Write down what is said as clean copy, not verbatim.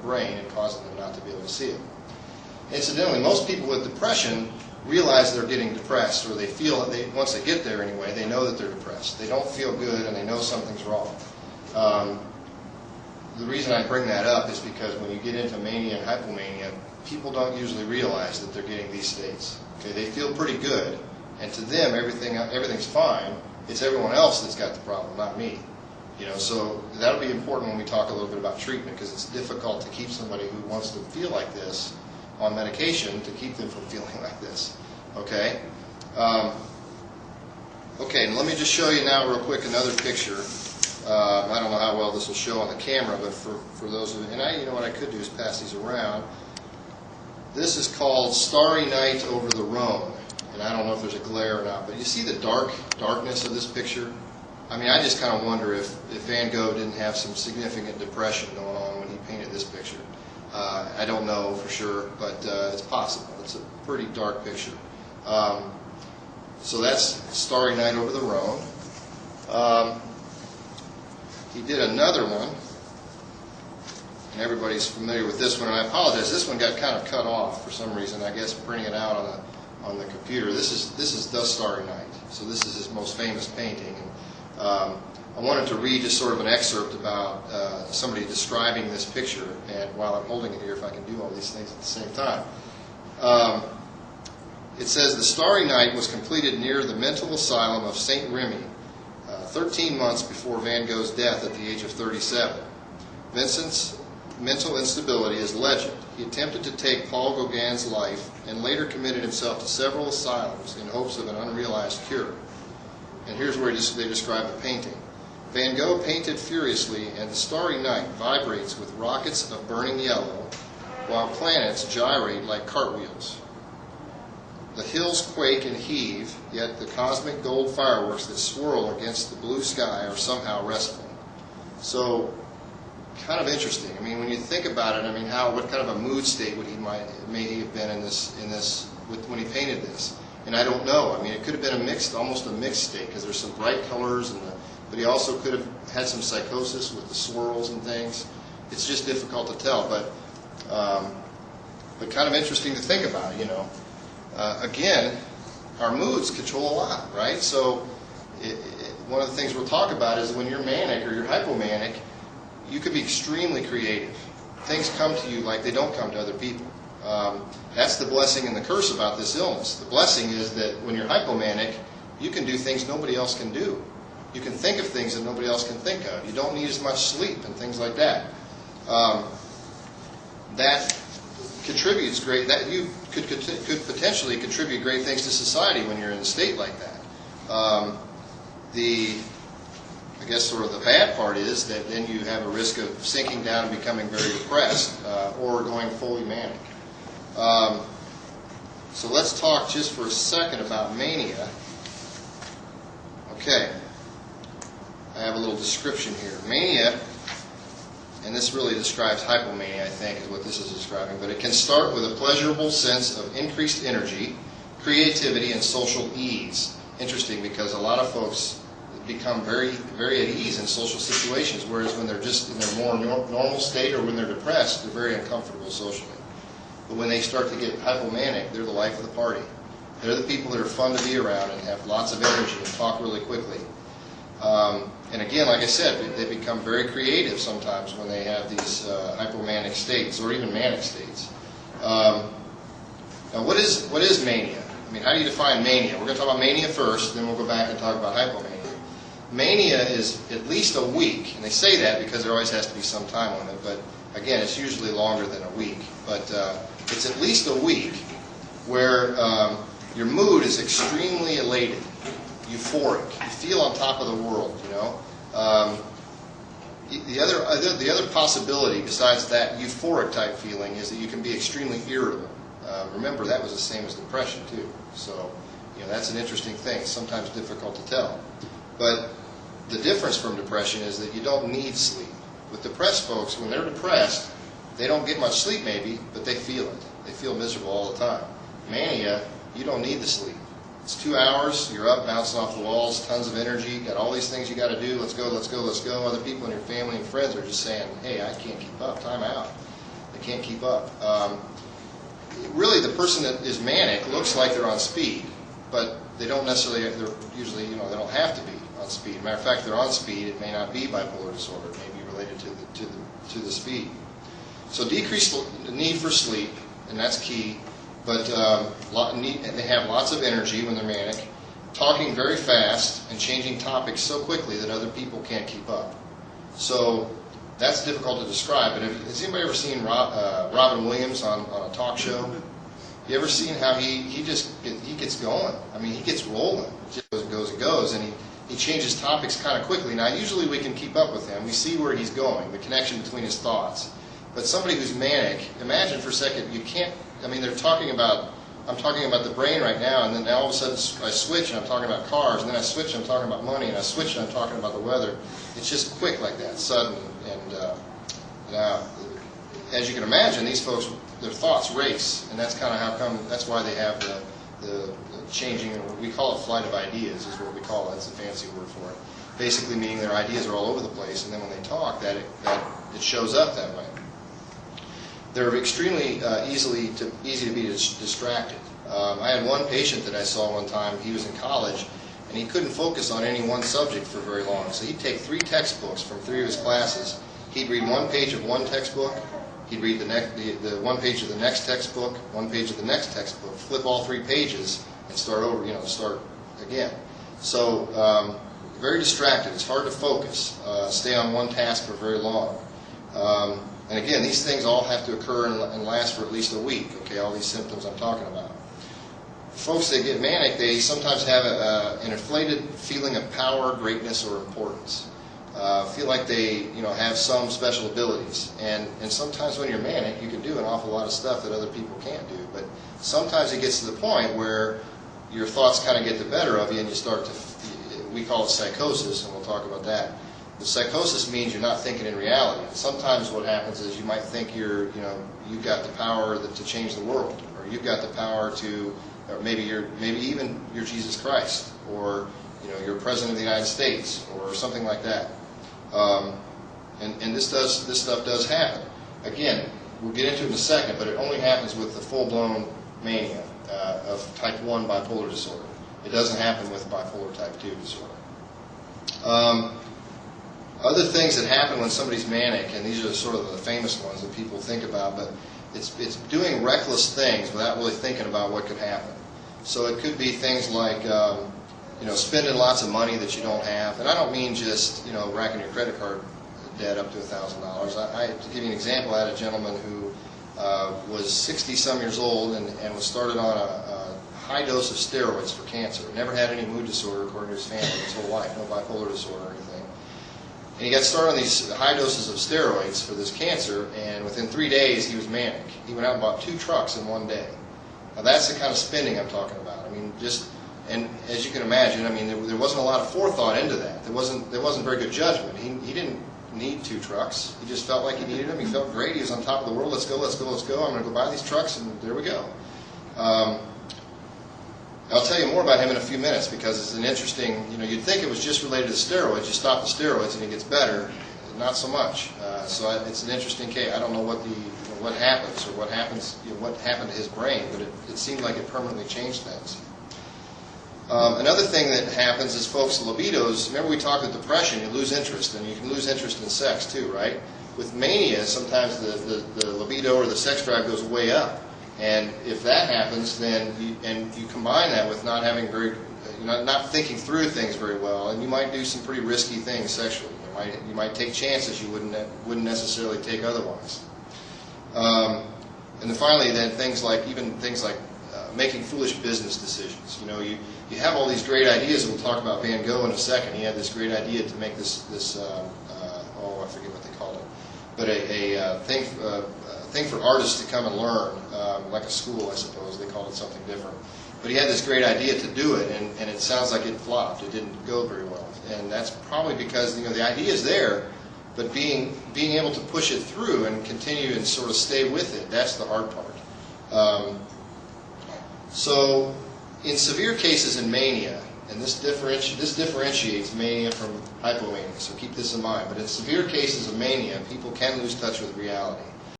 brain and causing them not to be able to see it. Incidentally, most people with depression realize they're getting depressed, or they feel that once they get there anyway, they know that they're depressed. They don't feel good and they know something's wrong. The reason I bring that up is because when you get into mania and hypomania, people don't usually realize that they're getting these states. Okay, they feel pretty good, and to them everything's fine. It's everyone else that's got the problem, not me. So that'll be important when we talk a little bit about treatment, because it's difficult to keep somebody who wants to feel like this on medication, to keep them from feeling like this. Okay? Okay, and let me just show you now real quick another picture. I don't know how well this will show on the camera, but for those of you, and you know what I could do is pass these around. This is called Starry Night Over the Rhone, and I don't know if there's a glare or not, but you see the darkness of this picture? I mean, I just kind of wonder if Van Gogh didn't have some significant depression going on when he painted this picture. I don't know for sure, but it's possible. It's a pretty dark picture. So that's Starry Night Over the Rhone. He did another one, and everybody's familiar with this one, and I apologize. This one got kind of cut off for some reason, I guess printing it out on the computer. This is The Starry Night. So this is his most famous painting. And, I wanted to read just sort of an excerpt about somebody describing this picture, and while I'm holding it here, if I can do all these things at the same time. It says, "The Starry Night was completed near the mental asylum of St. Remy, 13 months before Van Gogh's death at the age of 37. Vincent's mental instability is legend. He attempted to take Paul Gauguin's life and later committed himself to several asylums in hopes of an unrealized cure." And here's where they describe the painting. "Van Gogh painted furiously, and the starry night vibrates with rockets of burning yellow, while planets gyrate like cartwheels. The hills quake and heave, yet the cosmic gold fireworks that swirl against the blue sky are somehow restful." So, kind of interesting. I mean, when you think about it, I mean, what kind of a mood state may he have been in this when he painted this? And I don't know. I mean, it could have been almost a mixed state, because there's some bright colors, but he also could have had some psychosis with the swirls and things. It's just difficult to tell, but kind of interesting to think about, Again, our moods control a lot, right? So one of the things we'll talk about is when you're manic or you're hypomanic, you could be extremely creative. Things come to you like they don't come to other people. That's the blessing and the curse about this illness. The blessing is that when you're hypomanic, you can do things nobody else can do. You can think of things that nobody else can think of. You don't need as much sleep and things like that. That contributes great. That you could potentially contribute great things to society when you're in a state like that. I guess sort of the bad part is that then you have a risk of sinking down and becoming very depressed, or going fully manic. So let's talk just for a second about mania. Okay. I have a little description here. Mania, and this really describes hypomania, I think, is what this is describing, but it can start with a pleasurable sense of increased energy, creativity, and social ease. Interesting, because a lot of folks become very, very at ease in social situations, whereas when they're just in their more normal state or when they're depressed, they're very uncomfortable socially. But when they start to get hypomanic, they're the life of the party. They're the people that are fun to be around and have lots of energy and talk really quickly. And again, like I said, they become very creative sometimes when they have these hypomanic states or even manic states. Now, what is mania? I mean, how do you define mania? We're going to talk about mania first, then we'll go back and talk about hypomania. Mania is at least a week, and they say that because there always has to be some time on it, but again, it's usually longer than a week. But it's at least a week where your mood is extremely elated, euphoric. You feel on top of the world, The other possibility besides that euphoric type feeling is that you can be extremely irritable. Remember, that was the same as depression too. So, that's an interesting thing. It's sometimes difficult to tell. But the difference from depression is that you don't need sleep. With depressed folks, when they're depressed, they don't get much sleep maybe, but they feel it. They feel miserable all the time. Mania, you don't need the sleep. It's 2 hours, you're up, bouncing off the walls, tons of energy, got all these things you got to do, let's go, let's go, let's go. Other people in your family and friends are just saying, hey, I can't keep up, time out. They can't keep up. Really, the person that is manic looks like they're on speed, but they don't necessarily, they're usually, they don't have to be on speed. Matter of fact, if they're on speed, it may not be bipolar disorder. It may be related to the speed. So decrease the need for sleep, and that's key, but they have lots of energy when they're manic, talking very fast and changing topics so quickly that other people can't keep up. So that's difficult to describe, but has anybody ever seen Robin Williams on a talk show? You ever seen how he gets going? I mean, he gets rolling. It just goes and goes, and he changes topics kind of quickly. Now, usually we can keep up with him. We see where he's going, the connection between his thoughts. But somebody who's manic, imagine for a second, you can't, I mean, I'm talking about the brain right now, and then all of a sudden I switch and I'm talking about cars, and then I switch and I'm talking about money, and I switch and I'm talking about the weather. It's just quick like that, sudden. And now, as you can imagine, these folks, their thoughts race, and that's kind of how come, that's why they have the changing, we call it flight of ideas, is what we call it. That's a fancy word for it. Basically meaning their ideas are all over the place, and then when they talk, that it shows up that way. They're extremely easy to be distracted. I had one patient that I saw one time. He was in college, and he couldn't focus on any one subject for very long. So he'd take 3 textbooks from 3 of his classes. He'd read 1 page of one textbook. He'd read the 1 page of the next textbook, 1 page of the next textbook, flip all 3 pages, and start over. Start again. So very distracted. It's hard to focus. Stay on one task for very long. And again, these things all have to occur and last for at least a week, okay, all these symptoms I'm talking about. Folks that get manic, they sometimes have an inflated feeling of power, greatness, or importance. Feel like they have some special abilities. And sometimes when you're manic, you can do an awful lot of stuff that other people can't do. But sometimes it gets to the point where your thoughts kind of get the better of you and you start to, we call it psychosis, and we'll talk about that. The psychosis means you're not thinking in reality. Sometimes what happens is you might think you've got the power to change the world, or you've got the power to, or maybe even you're Jesus Christ, or you're President of the United States, or something like that. And this stuff does happen. Again, we'll get into it in a second, but it only happens with the full-blown mania of type 1 bipolar disorder. It doesn't happen with bipolar type 2 disorder. Other things that happen when somebody's manic, and these are sort of the famous ones that people think about, but it's doing reckless things without really thinking about what could happen. So it could be things like spending lots of money that you don't have, and I don't mean just racking your credit card debt up to $1,000. To give you an example, I had a gentleman who was 60-some years old and was started on a high dose of steroids for cancer. Never had any mood disorder according to his family his whole life, no bipolar disorder or anything. And he got started on these high doses of steroids for this cancer, and within 3 days he was manic. He went out and bought 2 trucks in one day. Now that's the kind of spending I'm talking about. I mean, and as you can imagine, I mean, there wasn't a lot of forethought into that. There wasn't very good judgment. He didn't need 2 trucks. He just felt like he needed them. He felt great. He was on top of the world. Let's go, let's go, let's go. I'm going to go buy these trucks, and there we go. I'll tell you more about him in a few minutes because it's an interesting, you'd think it was just related to steroids. You stop the steroids and it gets better. Not so much. So it's an interesting case. I don't know what happens or what happened to his brain, but it seemed like it permanently changed things. Another thing that happens is folks' libidos, remember we talked about depression, you lose interest, and you can lose interest in sex too, right? With mania, sometimes the libido or the sex drive goes way up. And if that happens, then you combine that with not having not thinking through things very well, and you might do some pretty risky things sexually. You might take chances you wouldn't necessarily take otherwise. And then finally, then things like making foolish business decisions. You have all these great ideas, and we'll talk about Van Gogh in a second. He had this great idea to make this I forget what they called it, but a thing for artists to come and learn, like a school, I suppose. They called it something different. But he had this great idea to do it, and it sounds like it flopped. It didn't go very well. And that's probably because the idea is there, but being able to push it through and continue and sort of stay with it, that's the hard part. So in severe cases in mania, and this differentiates mania from hypomania, so keep this in mind, but in severe cases of mania, people can lose touch with reality.